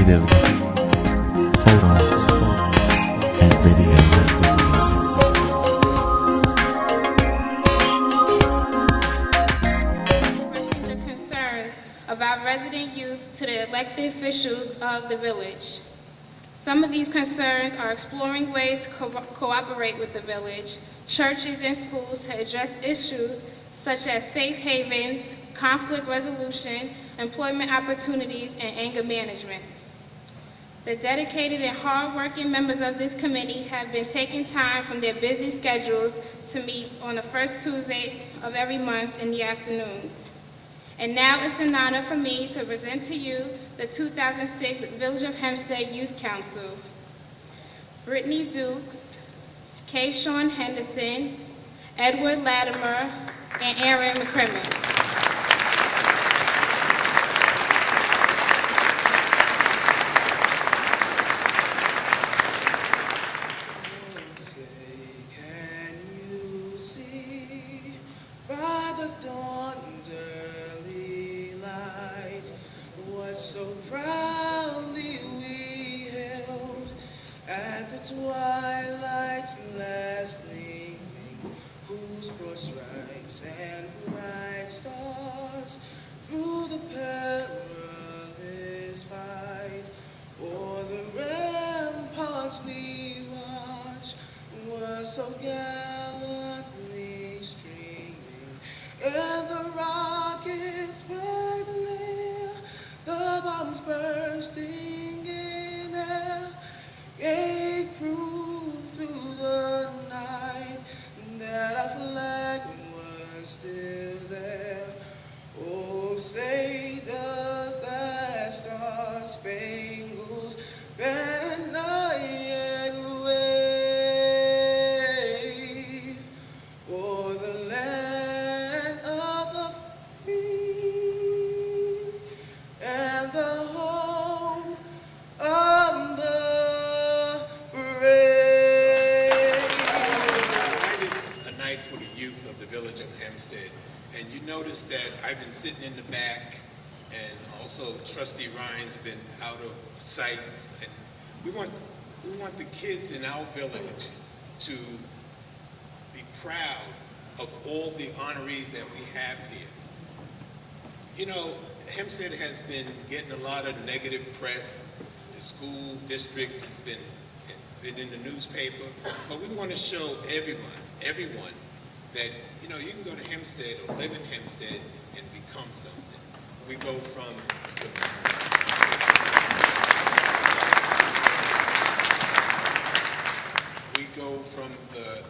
creative photo and video. Expressing the concerns of our resident youth to the elected officials of the village. Some of these concerns are exploring ways to cooperate with the village, churches and schools to address issues such as safe havens, conflict resolution, employment opportunities, and anger management. The dedicated and hardworking members of this committee have been taking time from their busy schedules to meet on the first Tuesday of every month in the afternoons. And now it's an honor for me to present to you the 2006 Village of Hempstead Youth Council. Brittany Dukes, K. Sean Henderson, Edward Latimer, and Aaron McCrimmon. Twilight's last gleaming, whose broad stripes and bright stars through the perilous fight o'er the ramparts we watch were so gallantly streaming, and the rockets' red glare, the bombs bursting in air, gave proof through the night that our flag was still there. Oh, say does that star-spangled banner yet wave o'er the land of the free and the home of the for the youth of the village of Hempstead. And you notice that I've been sitting in the back, and also Trustee Ryan's been out of sight. And we want the kids in our village to be proud of all the honorees that we have here. You know, Hempstead has been getting a lot of negative press. The school district has been in the newspaper, but we want to show everyone that, you know, you can go to Hempstead or live in Hempstead and become something. We go from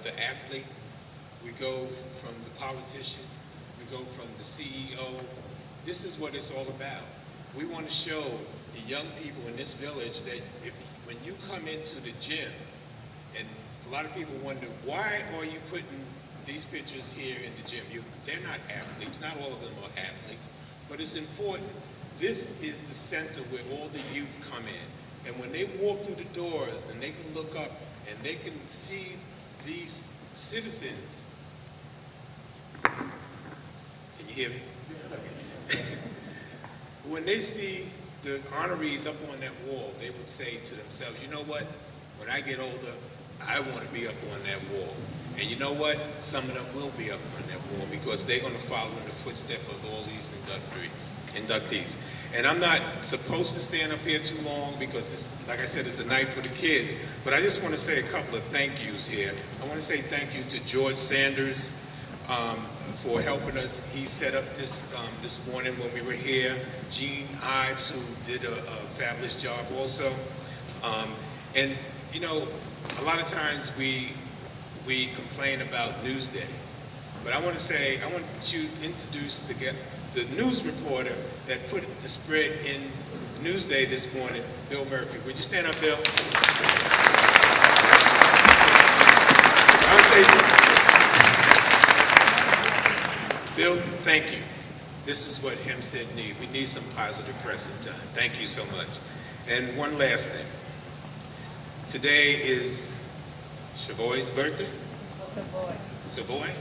the athlete, we go from the politician, we go from the CEO. This is what it's all about. We want to show the young people in this village that when you come into the gym, and a lot of people wonder, why are you putting these pictures here in the gym? They're not athletes, not all of them are athletes, but it's important. This is the center where all the youth come in. And when they walk through the doors, then they can look up and they can see these citizens. Can you hear me? Okay. When they see the honorees up on that wall, they would say to themselves, you know what? When I get older, I want to be up on that wall. And you know what? Some of them will be up on that wall because they're going to follow in the footsteps of all these inductees. And I'm not supposed to stand up here too long because this, like I said, is a night for the kids. But I just want to say a couple of thank yous here. I want to say thank you to George Sanders for helping us. He set up this this morning when we were here. Gene Ives, who did a fabulous job also. And you know, a lot of times we complain about Newsday, but I want to say, I want you to introduce the news reporter that put the spread in Newsday this morning, Bill Murphy. Would you stand up, Bill? I would say, Bill, thank you. This is what Hempstead needs. We need some positive press in time. Thank you so much. And one last thing. Today is Savoy's birthday? Savoy. Savoy? Yeah.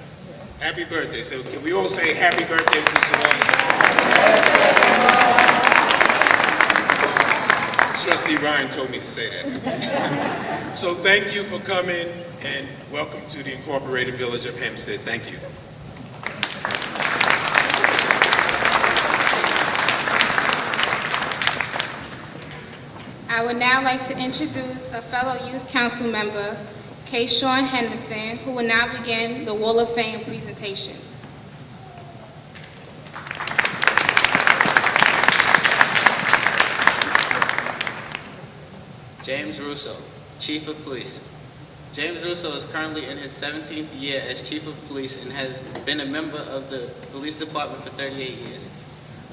Happy birthday. So can we all say happy birthday to Savoy? Trustee Ryan told me to say that. So thank you for coming and welcome to the Incorporated Village of Hempstead. Thank you. I would now like to introduce a fellow Youth Council member, K. Sean Henderson, who will now begin the Wall of Fame presentations. James Russo, Chief of Police. James Russo is currently in his 17th year as Chief of Police and has been a member of the Police Department for 38 years.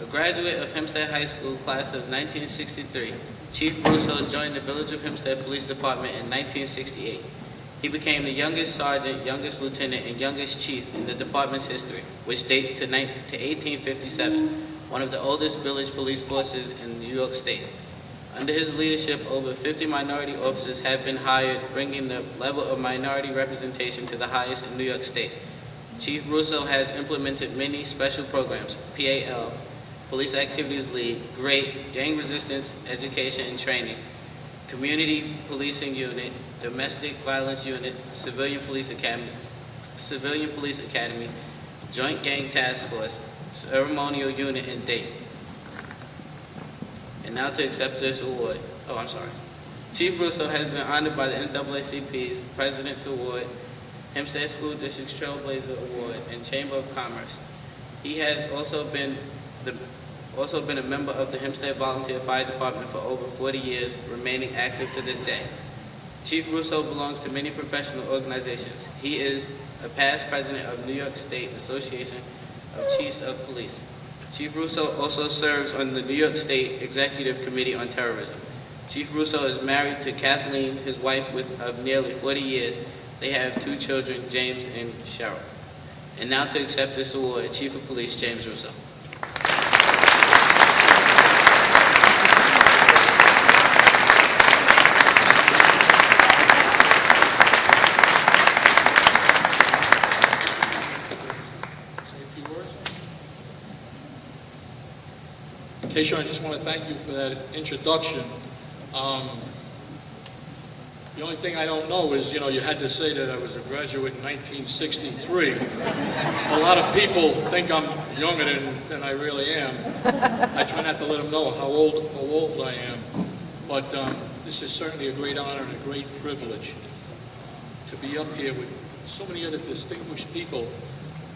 A graduate of Hempstead High School, class of 1963, Chief Russo joined the Village of Hempstead Police Department in 1968. He became the youngest sergeant, youngest lieutenant, and youngest chief in the department's history, which dates to 1857, one of the oldest village police forces in New York State. Under his leadership, over 50 minority officers have been hired, bringing the level of minority representation to the highest in New York State. Chief Russo has implemented many special programs, PAL, Police Activities League, GREAT, Gang Resistance Education and Training, Community Policing Unit, Domestic Violence Unit, Civilian Police Academy, Joint Gang Task Force, Ceremonial Unit, and DATE. And now to accept this award, Chief Russo has been honored by the NAACP's President's Award, Hempstead School District's Trailblazer Award, and Chamber of Commerce. He has also been a member of the Hempstead Volunteer Fire Department for over 40 years, remaining active to this day. Chief Russo belongs to many professional organizations. He is a past president of New York State Association of Chiefs of Police. Chief Russo also serves on the New York State Executive Committee on Terrorism. Chief Russo is married to Kathleen, his wife of nearly 40 years. They have 2 children, James and Cheryl. And now to accept this award, Chief of Police James Russo. Keisha, I just want to thank you for that introduction. The only thing I don't know is, you had to say that I was a graduate in 1963. A lot of people think I'm younger than I really am. I try not to let them know how old I am. But this is certainly a great honor and a great privilege to be up here with so many other distinguished people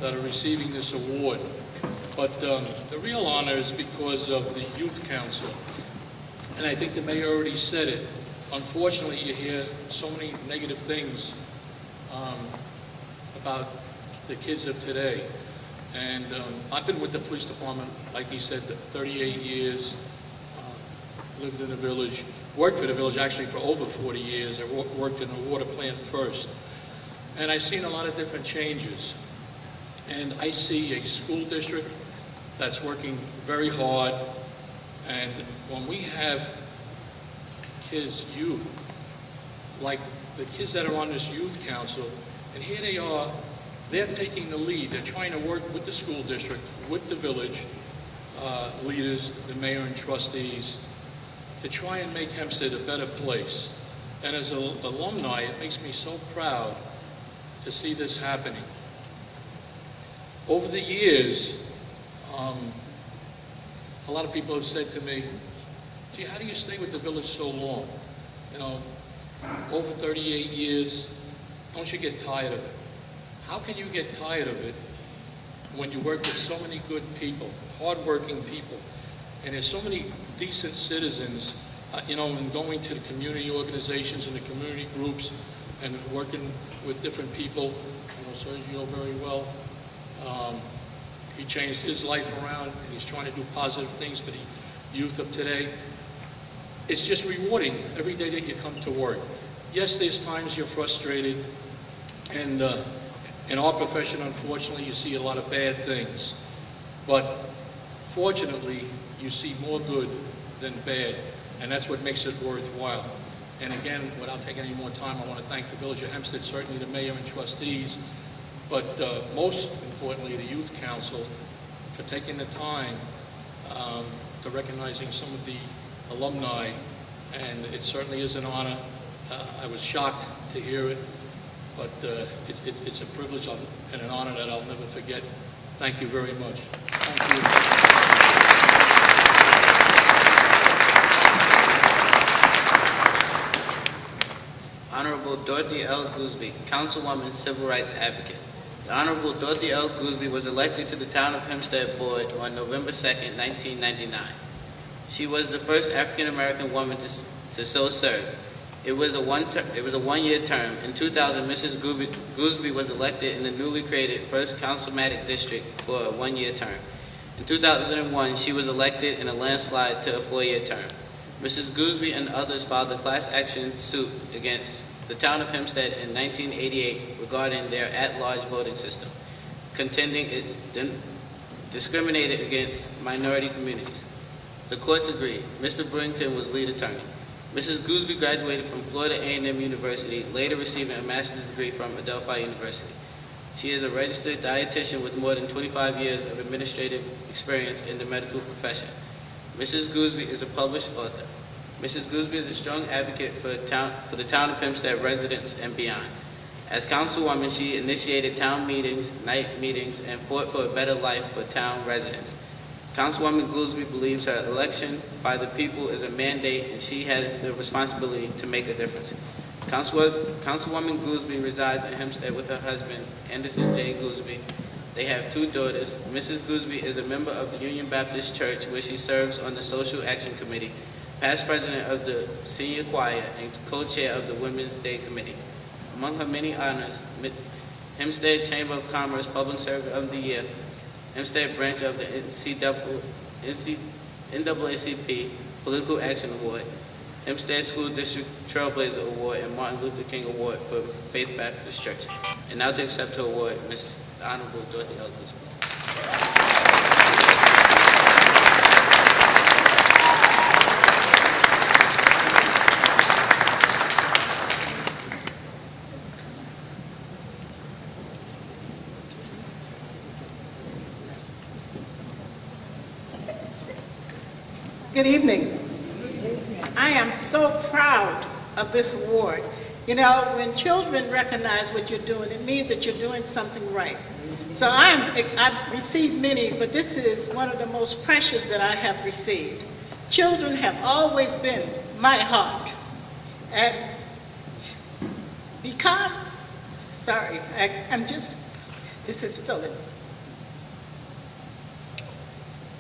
that are receiving this award. But the real honor is because of the Youth Council. And I think the mayor already said it. Unfortunately, you hear so many negative things about the kids of today. And I've been with the police department, like he said, 38 years, lived in the village, worked for the village actually for over 40 years. I worked in the water plant first. And I've seen a lot of different changes. And I see a school district that's working very hard. And when we have kids, youth, like the kids that are on this youth council, and here they are, they're taking the lead. They're trying to work with the school district, with the village leaders, the mayor and trustees, to try and make Hempstead a better place. And as an alumni, it makes me so proud to see this happening. Over the years, a lot of people have said to me, gee, how do you stay with the village so long? Over 38 years, don't you get tired of it? How can you get tired of it when you work with so many good people, hardworking people, and there's so many decent citizens, and going to the community organizations and the community groups and working with different people, Sergio very well. He changed his life around, and he's trying to do positive things for the youth of today. It's just rewarding every day that you come to work. Yes, there's times you're frustrated, and in our profession, unfortunately, you see a lot of bad things. But fortunately, you see more good than bad, and that's what makes it worthwhile. And again, without taking any more time, I want to thank the Village of Hempstead, certainly the mayor and trustees, but most importantly, the Youth Council for taking the time to recognizing some of the alumni and it certainly is an honor. I was shocked to hear it, but it's a privilege and an honor that I'll never forget. Thank you very much. Thank you. Honorable Dorothy L. Goosby, Councilwoman, Civil Rights Advocate. The Honorable Dorothy L. Goosby was elected to the Town of Hempstead Board on November 2nd, 1999. She was the first African-American woman to so serve. It was a one-year term. In 2000, Mrs. Goosby was elected in the newly created 1st Councilmatic District for a one-year term. In 2001, she was elected in a landslide to a 4-year term. Mrs. Goosby and others filed a class action suit against the Town of Hempstead in 1988 regarding their at-large voting system, contending it discriminated against minority communities. The courts agreed. Mr. Brewington was lead attorney. Mrs. Goosby graduated from Florida A&M University, later receiving a master's degree from Adelphi University. She is a registered dietitian with more than 25 years of administrative experience in the medical profession. Mrs. Goosby is a published author. Mrs. Goosby is a strong advocate for the Town of Hempstead residents and beyond. As councilwoman, she initiated town meetings, night meetings, and fought for a better life for town residents. Councilwoman Goosby believes her election by the people is a mandate, and she has the responsibility to make a difference. Councilwoman Goosby resides in Hempstead with her husband, Anderson J. Goosby. They have 2 daughters. Mrs. Goosby is a member of the Union Baptist Church, where she serves on the Social Action Committee, past president of the Senior Choir, and co-chair of the Women's Day Committee. Among her many honors, Hempstead Chamber of Commerce Public Servant of the Year, Hempstead branch of the NAACP Political Action Award, Hempstead School District Trailblazer Award, and Martin Luther King Award for Faith Baptist Church. And now to accept her award, Ms. Honorable Dorothy L. Goosby. Good evening. I am so proud of this award. You know, when children recognize what you're doing, it means that you're doing something right. So I've received many, but this is one of the most precious that I have received. Children have always been my heart. And because, sorry, this is filling.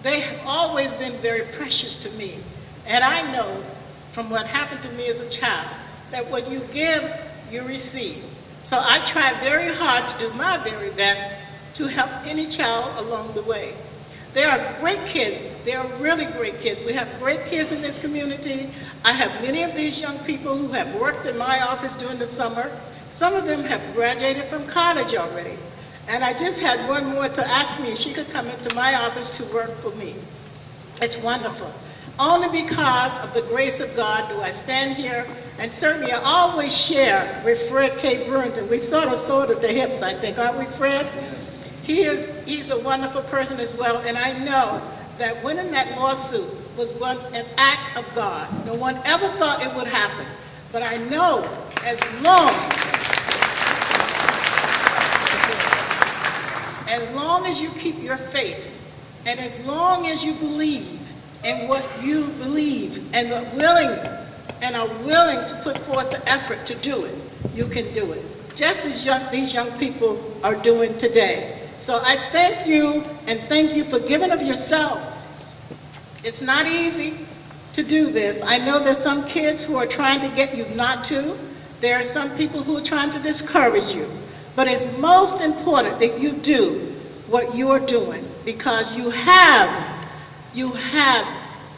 They have always been very precious to me. And I know from what happened to me as a child that what you give, you receive. So I try very hard to do my very best to help any child along the way. There are great kids. They are really great kids. We have great kids in this community. I have many of these young people who have worked in my office during the summer. Some of them have graduated from college already. And I just had one more to ask me if she could come into my office to work for me. It's wonderful. Only because of the grace of God do I stand here, and certainly I always share with Fredrick K. Brewington. We sort of sold at the hips, I think, aren't we, Fred? He's a wonderful person as well, and I know that winning that lawsuit was an act of God. No one ever thought it would happen, but I know as long as you keep your faith, and as long as you believe in what you believe and are willing to put forth the effort to do it, you can do it. Just as these young people are doing today. So I thank you, and thank you for giving of yourselves. It's not easy to do this. I know there's some kids who are trying to get you not to. There are some people who are trying to discourage you. But it's most important that you do what you are doing, because you have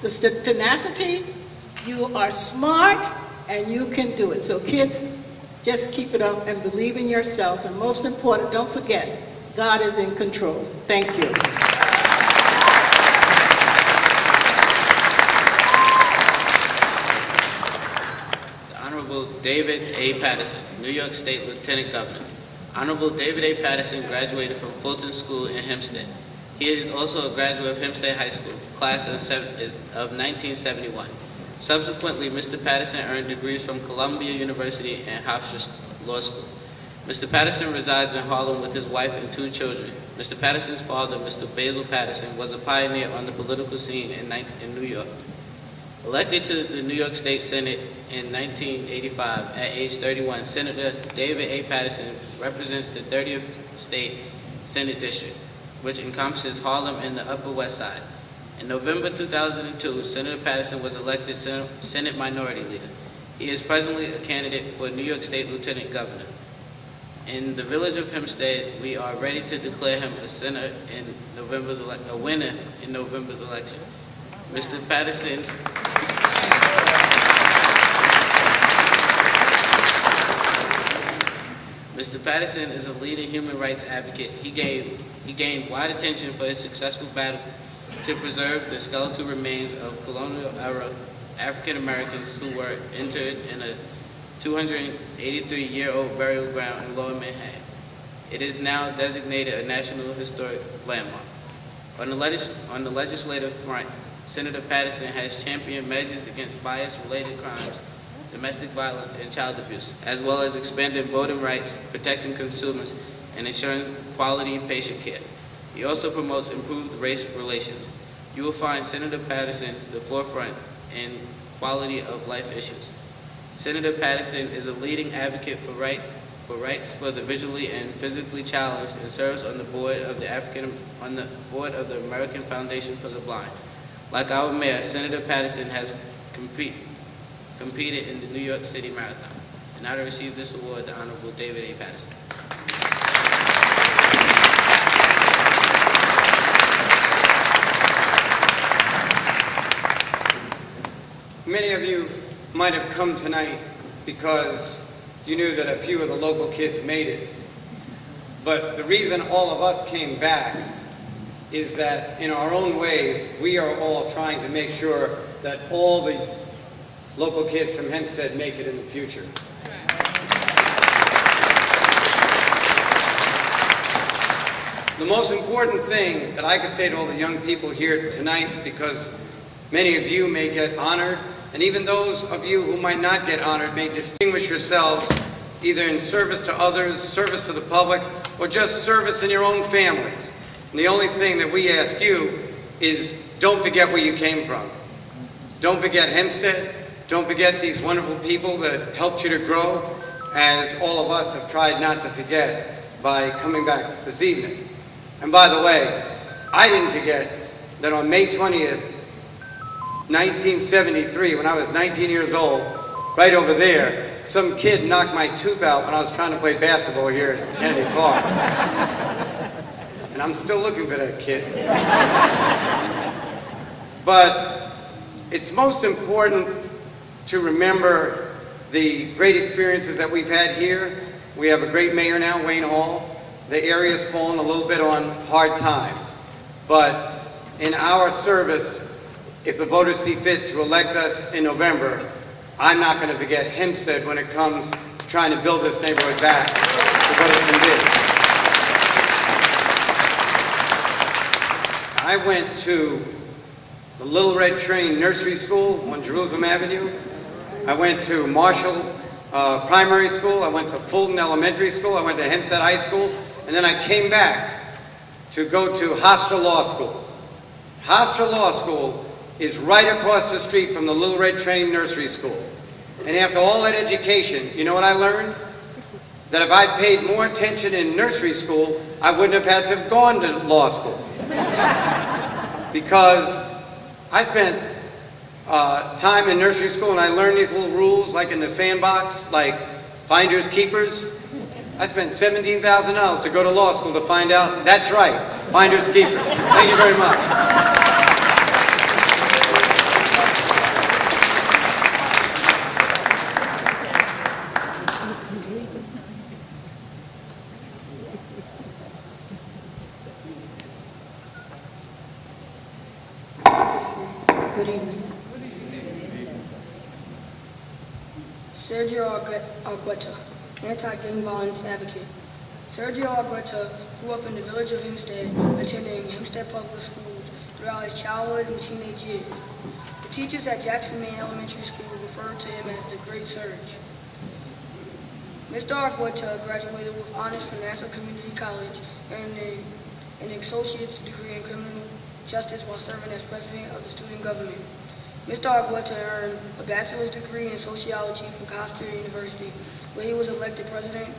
the tenacity, you are smart, and you can do it. So kids, just keep it up and believe in yourself. And most important, don't forget, God is in control. Thank you. The Honorable David A. Patterson, New York State Lieutenant Governor. Honorable David A. Patterson graduated from Fulton School in Hempstead. He is also a graduate of Hempstead High School, class of 1971. Subsequently, Mr. Patterson earned degrees from Columbia University and Hofstra Law School. Mr. Patterson resides in Harlem with his wife and 2 children. Mr. Patterson's father, Mr. Basil Patterson, was a pioneer on the political scene in New York. Elected to the New York State Senate in 1985 at age 31, Senator David A. Patterson represents the 30th State Senate District, which encompasses Harlem and the Upper West Side. In November 2002, Senator Patterson was elected Senate Minority Leader. He is presently a candidate for New York State Lieutenant Governor. In the village of Hempstead, we are ready to declare him a winner in November's election. Mr. Patterson Mr. Patterson is a leading human rights advocate. He gained wide attention for his successful battle to preserve the skeletal remains of colonial-era African Americans who were interred in a 283-year-old burial ground in Lower Manhattan. It is now designated a National Historic Landmark. On the legislative front, Senator Patterson has championed measures against bias-related crimes, domestic violence, and child abuse, as well as expanding voting rights, protecting consumers, and ensuring quality patient care. He also promotes improved race relations. You will find Senator Patterson the forefront in quality of life issues. Senator Patterson is a leading advocate for rights for the visually and physically challenged and serves on the board of the American Foundation for the Blind. Like our mayor, Senator Patterson has competed in the New York City Marathon. And now to receive this award, the Honorable David A. Patterson. Many of you might have come tonight because you knew that a few of the local kids made it. But the reason all of us came back is that in our own ways, we are all trying to make sure that all the local kids from Hempstead make it in the future. The most important thing that I could say to all the young people here tonight, because many of you may get honored, and even those of you who might not get honored may distinguish yourselves either in service to others, service to the public, or just service in your own families. And the only thing that we ask you is don't forget where you came from. Don't forget Hempstead. Don't forget these wonderful people that helped you to grow, as all of us have tried not to forget by coming back this evening. And by the way, I didn't forget that on May 20th, 1973, when I was 19 years old, right over there, some kid knocked my tooth out when I was trying to play basketball here at Kennedy Park. And I'm still looking for that kid. But it's most important to remember the great experiences that we've had here. We have a great mayor now, Wayne Hall. The area's fallen a little bit on hard times. But in our service, if the voters see fit to elect us in November, I'm not going to forget Hempstead when it comes to trying to build this neighborhood back to what it can be. I went to the Little Red Train Nursery School on Jerusalem Avenue. I went to Marshall Primary School. I went to Fulton Elementary School. I went to Hempstead High School. And then I came back to go to Hofstra Law School. Hofstra Law School is right across the street from the Little Red Train Nursery School. And after all that education, you know what I learned? That if I paid more attention in nursery school, I wouldn't have had to have gone to law school. Because I spent time in nursery school and I learned these little rules, like in the sandbox, like finders keepers. I spent $17,000 to go to law school to find out, that's right, finders keepers. Thank you very much. Good evening. Sergio Argueta, anti-gang violence advocate. Sergio Argueta grew up in the village of Hempstead, attending Hempstead Public Schools throughout his childhood and teenage years. The teachers at Jackson Main Elementary School referred to him as the Great Surge. Mr. Argueta graduated with honors from Nassau Community College and an associate's degree in criminal justice while serving as president of the student government. Mr. Argueta earned a bachelor's degree in sociology from Hempstead University, where he was elected president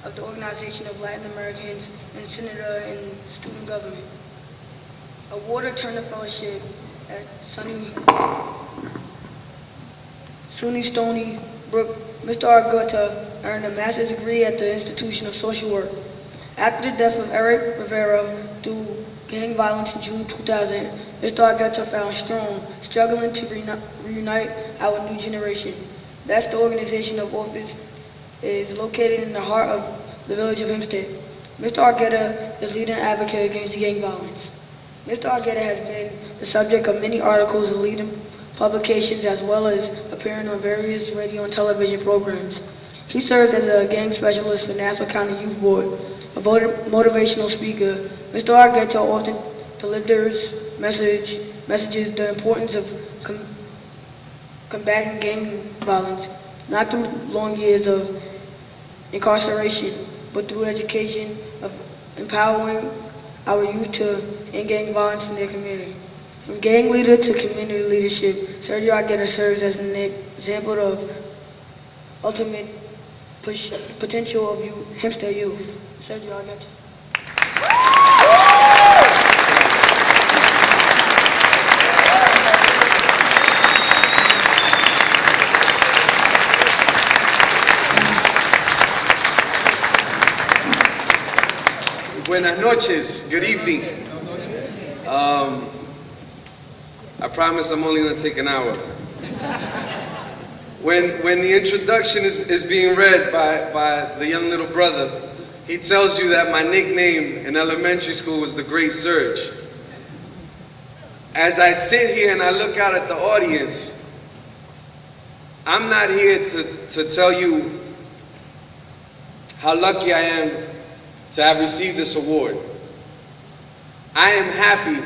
of the Organization of Latin Americans and senator in student government. Awarded Turner Fellowship at SUNY Stony Brook, Mr. Argueta earned a master's degree at the Institution of Social Work. After the death of Eric Rivera due to gang violence in June 2000, Mr. Argueta found strong, struggling to reunite our new generation. That's the organization of office is located in the heart of the village of Hempstead. Mr. Argueta is leading advocate against gang violence. Mr. Argueta has been the subject of many articles in leading publications as well as appearing on various radio and television programs. He serves as a gang specialist for Nassau County Youth Board, a motivational speaker. Mr. Argueta often delivers messages the importance of combating gang violence, not through long years of incarceration, but through education of empowering our youth to end gang violence in their community. From gang leader to community leadership, Sergio Argueta serves as an example of ultimate potential of Hempstead youth. Sergio Argueta. Buenas noches, good evening. I promise I'm only going to take an hour. When the introduction is being read by the young little brother, he tells you that my nickname in elementary school was the Great Surge. As I sit here and I look out at the audience, I'm not here to tell you how lucky I am to have received this award. I am happy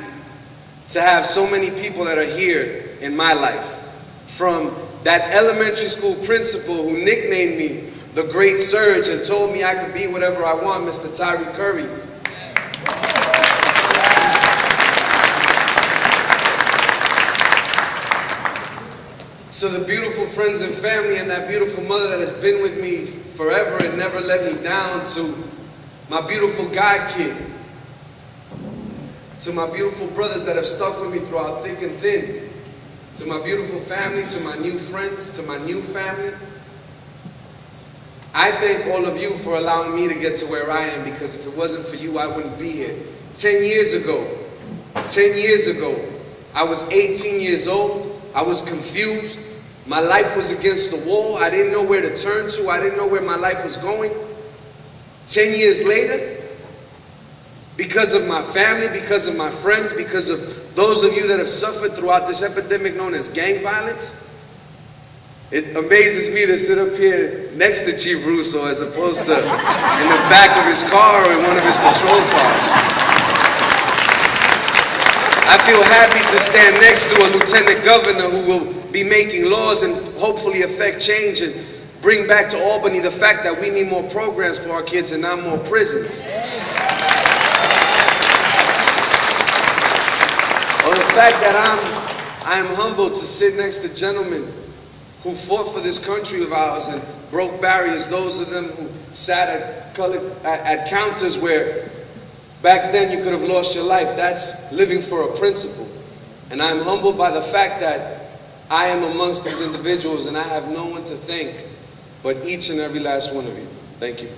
to have so many people that are here in my life. From that elementary school principal who nicknamed me the Great Surge and told me I could be whatever I want, Mr. Tyree Curry. So the beautiful friends and family and that beautiful mother that has been with me forever and never let me down, to my beautiful God kid, to my beautiful brothers that have stuck with me throughout thick and thin, to my beautiful family, to my new friends, to my new family. I thank all of you for allowing me to get to where I am, because if it wasn't for you, I wouldn't be here. 10 years ago, I was 18 years old. I was confused. My life was against the wall. I didn't know where to turn to. I didn't know where my life was going. 10 years later, because of my family, because of my friends, because of those of you that have suffered throughout this epidemic known as gang violence, it amazes me to sit up here next to Chief Russo as opposed to in the back of his car or in one of his patrol cars. I feel happy to stand next to a lieutenant governor who will be making laws and hopefully affect change and bring back to Albany the fact that we need more programs for our kids and not more prisons. Or the fact that I am humbled to sit next to gentlemen who fought for this country of ours and broke barriers, those of them who sat at counters where back then you could have lost your life. That's living for a principle. And I'm humbled by the fact that I am amongst these individuals and I have no one to thank but each and every last one of you. Thank you.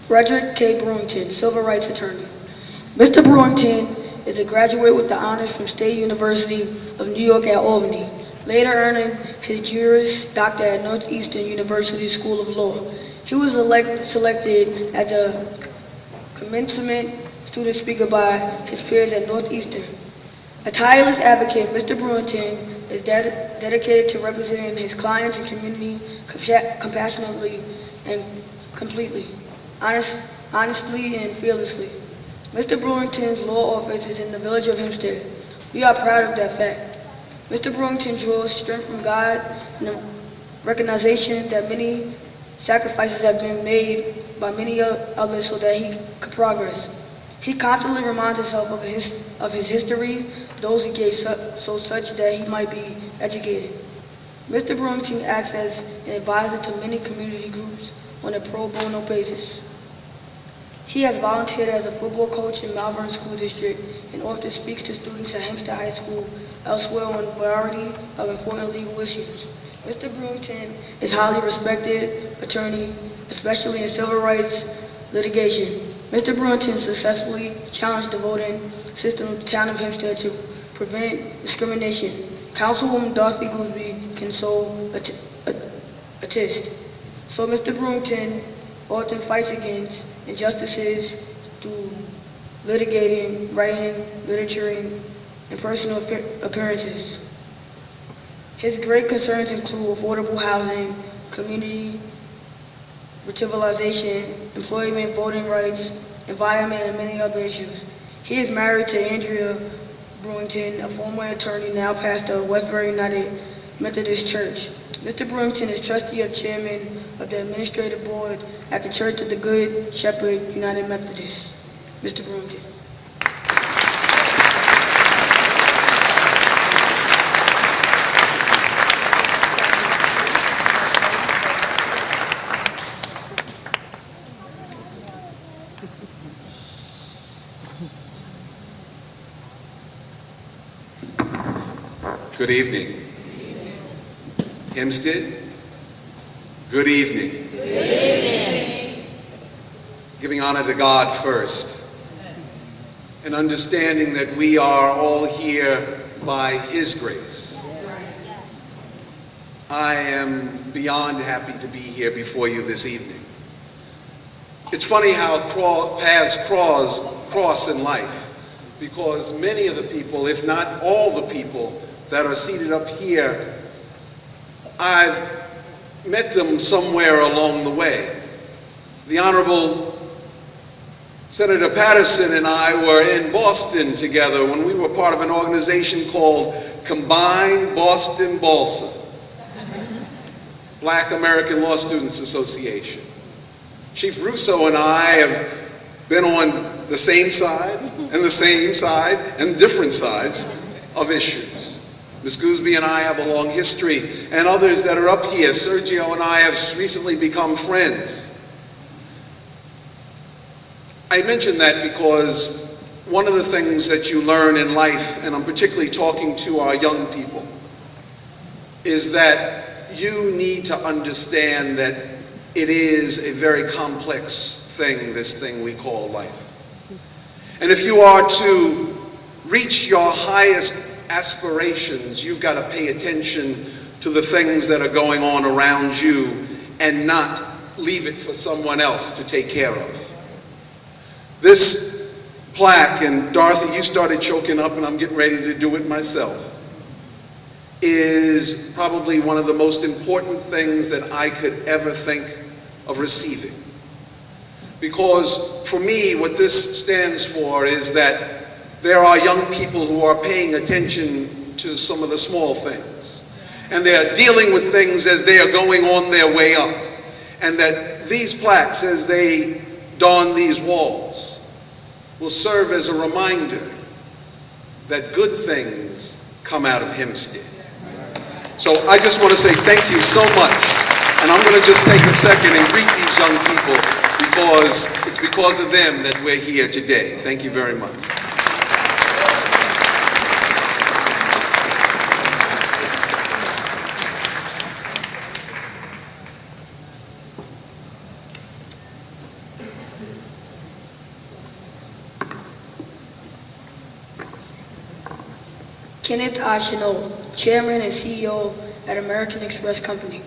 Fredrick K. Brewington, Civil Rights Attorney. Mr. Brewington is a graduate with the honors from State University of New York at Albany, later earning his Juris Doctor at Northeastern University School of Law. He was selected as a commencement student speaker by his peers at Northeastern. A tireless advocate, Mr. Brewington is dedicated to representing his clients and community compassionately and completely, honestly and fearlessly. Mr. Brewington's law office is in the village of Hempstead. We are proud of that fact. Mr. Brewington draws strength from God and the recognition that many sacrifices have been made by many others so that he could progress. He constantly reminds himself of his history, those he gave such that he might be educated. Mr. Brewington acts as an advisor to many community groups on a pro bono basis. He has volunteered as a football coach in Malvern School District and often speaks to students at Hempstead High School elsewhere on a variety of important legal issues. Mr. Brewington is a highly respected attorney, especially in civil rights litigation. Mr. Brewington successfully challenged the voting system of the town of Hempstead to prevent discrimination. Councilwoman Dorothy Goosby can so attest. So Mr. Brewington often fights against injustices through litigating, writing, literaturing, and personal appearances. His great concerns include affordable housing, community revitalization, employment, voting rights, environment, and many other issues. He is married to Andrea Brewington, a former attorney, now pastor of Westbury United Methodist Church. Mr. Brewington is trustee of chairman of the administrative board at the Church of the Good Shepherd United Methodist. Mr. Brewington. Good evening. Hempstead, good evening. Good evening. Giving honor to God first, and understanding that we are all here by His grace. I am beyond happy to be here before you this evening. It's funny how paths cross in life, because many of the people, if not all the people, that are seated up here, I've met them somewhere along the way. The Honorable Senator Patterson and I were in Boston together when we were part of an organization called Combined Boston BALSA, Black American Law Students Association. Chief Russo and I have been on the same side and different sides of issues. Ms. Goosby and I have a long history, and others that are up here. Sergio and I have recently become friends. I mention that because one of the things that you learn in life, and I'm particularly talking to our young people, is that you need to understand that it is a very complex thing, this thing we call life. And if you are to reach your highest aspirations, you've got to pay attention to the things that are going on around you and not leave it for someone else to take care of. This plaque, and Dorothy, you started choking up and I'm getting ready to do it myself, is probably one of the most important things that I could ever think of receiving. Because for me, what this stands for is that there are young people who are paying attention to some of the small things. And they're dealing with things as they are going on their way up. And that these plaques, as they don these walls, will serve as a reminder that good things come out of Hempstead. So I just want to say thank you so much. And I'm going to just take a second and greet these young people, because it's because of them that we're here today. Thank you very much. Kenneth Chenault, Chairman and CEO at American Express Company.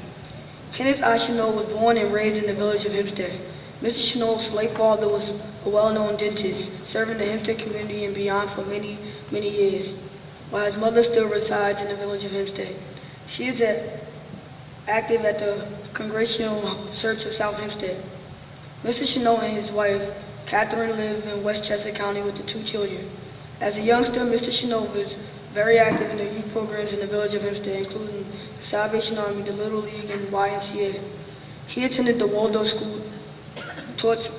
Kenneth Chenault was born and raised in the village of Hempstead. Mr. Chenault's late father was a well-known dentist, serving the Hempstead community and beyond for many, many years. while his mother still resides in the village of Hempstead. She is active at the Congressional Church of South Hempstead. Mr. Chenault and his wife, Catherine, live in Westchester County with the 2 children. As a youngster, Mr. Chenault was very active in the youth programs in the village of Hempstead, including the Salvation Army, the Little League, and the YMCA. He attended the Waldorf School, taught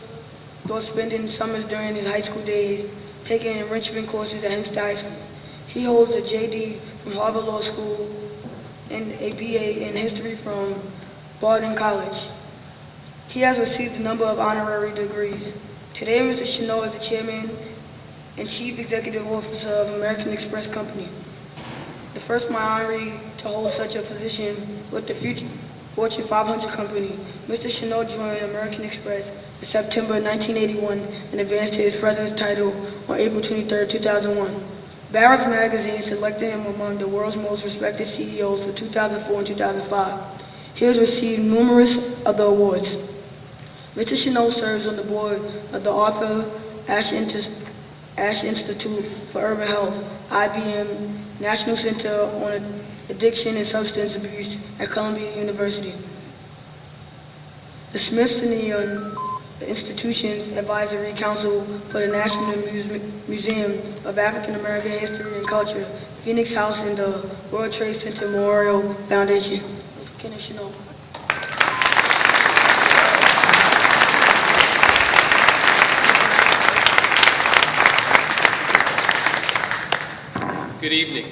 spending summers during his high school days, taking enrichment courses at Hempstead High School. He holds a JD from Harvard Law School and a BA in history from Boston College. He has received a number of honorary degrees. Today, Mr. Chenault is the chairman and chief executive officer of American Express Company, the first minority to hold such a position with the Fortune 500 company. Mr. Chenault joined American Express in September 1981 and advanced to his president's title on April 23, 2001. Barron's Magazine selected him among the world's most respected CEOs for 2004 and 2005. He has received numerous other awards. Mr. Chenault serves on the board of the Arthur Ashe Institute for Urban Health, IBM, National Center on Addiction and Substance Abuse at Columbia University, the Smithsonian Institution's Advisory Council for the National Museum of African American History and Culture, Phoenix House, and the World Trade Center Memorial Foundation. Kenneth Chenault. Good evening.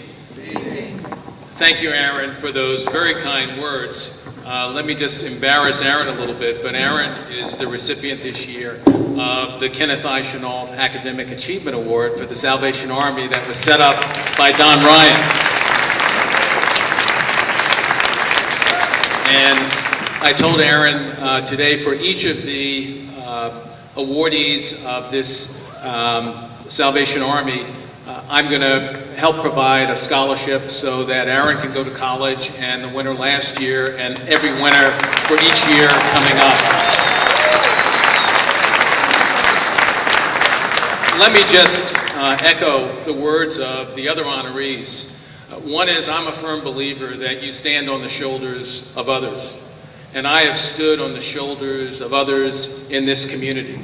Thank you, Aaron, for those very kind words. Let me just embarrass Aaron a little bit, but Aaron is the recipient this year of the Kenneth I. Chenault Academic Achievement Award for the Salvation Army that was set up by Don Ryan. And I told Aaron today, for each of the awardees of this Salvation Army, I'm going to help provide a scholarship so that Aaron can go to college, and the winner last year and every winner for each year coming up. Let me just echo the words of the other honorees. One is, I'm a firm believer that you stand on the shoulders of others, and I have stood on the shoulders of others in this community.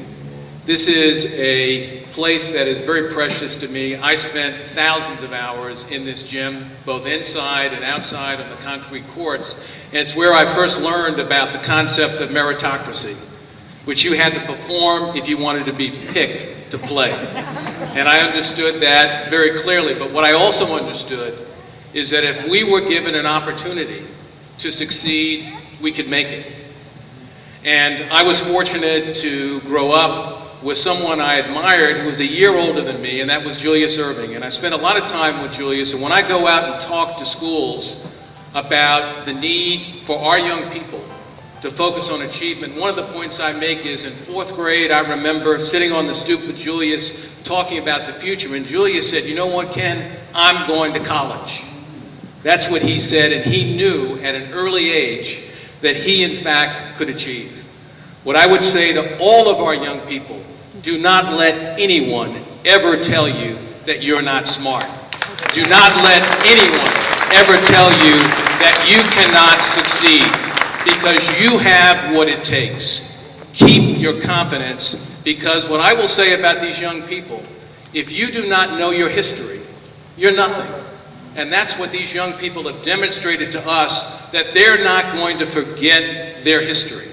This is a place that is very precious to me. I spent thousands of hours in this gym, both inside and outside on the concrete courts, and it's where I first learned about the concept of meritocracy, which you had to perform if you wanted to be picked to play. And I understood that very clearly, but what I also understood is that if we were given an opportunity to succeed, we could make it. And I was fortunate to grow up with someone I admired who was a year older than me, and that was Julius Erving. And I spent a lot of time with Julius, and when I go out and talk to schools about the need for our young people to focus on achievement, one of the points I make is, in 4th grade, I remember sitting on the stoop with Julius talking about the future, and Julius said, "You know what, Ken? I'm going to college." That's what he said, and he knew at an early age that he, in fact, could achieve. What I would say to all of our young people, do not let anyone ever tell you that you're not smart. Do not let anyone ever tell you that you cannot succeed, because you have what it takes. Keep your confidence, because what I will say about these young people, if you do not know your history, you're nothing. And that's what these young people have demonstrated to us, that they're not going to forget their history.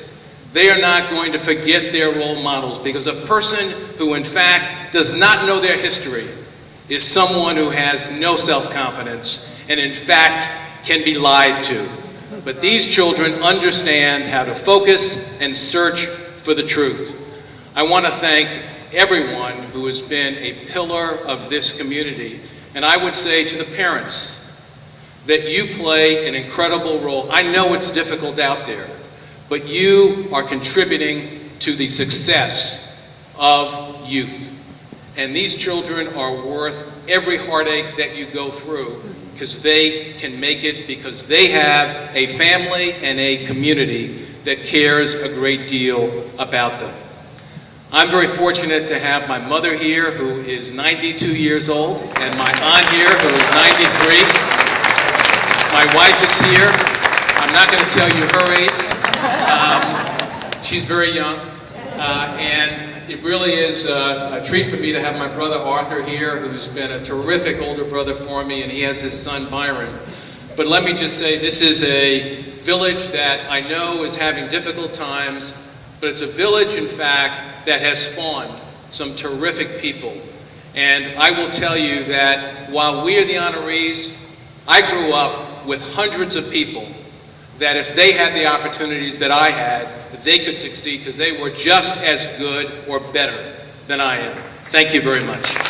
They are not going to forget their role models, because a person who in fact does not know their history is someone who has no self-confidence and in fact can be lied to. But these children understand how to focus and search for the truth. I want to thank everyone who has been a pillar of this community, and I would say to the parents that you play an incredible role. I know it's difficult out there, but you are contributing to the success of youth. And these children are worth every heartache that you go through, because they can make it, because they have a family and a community that cares a great deal about them. I'm very fortunate to have my mother here, who is 92 years old, and my aunt here, who is 93. My wife is here. I'm not going to tell you her age. She's very young. And it really is a treat for me to have my brother Arthur here, who's been a terrific older brother for me, and he has his son Byron. But let me just say, this is a village that I know is having difficult times, but it's a village, in fact, that has spawned some terrific people. And I will tell you that while we are the honorees, I grew up with hundreds of people that if they had the opportunities that I had, they could succeed because they were just as good or better than I am. Thank you very much.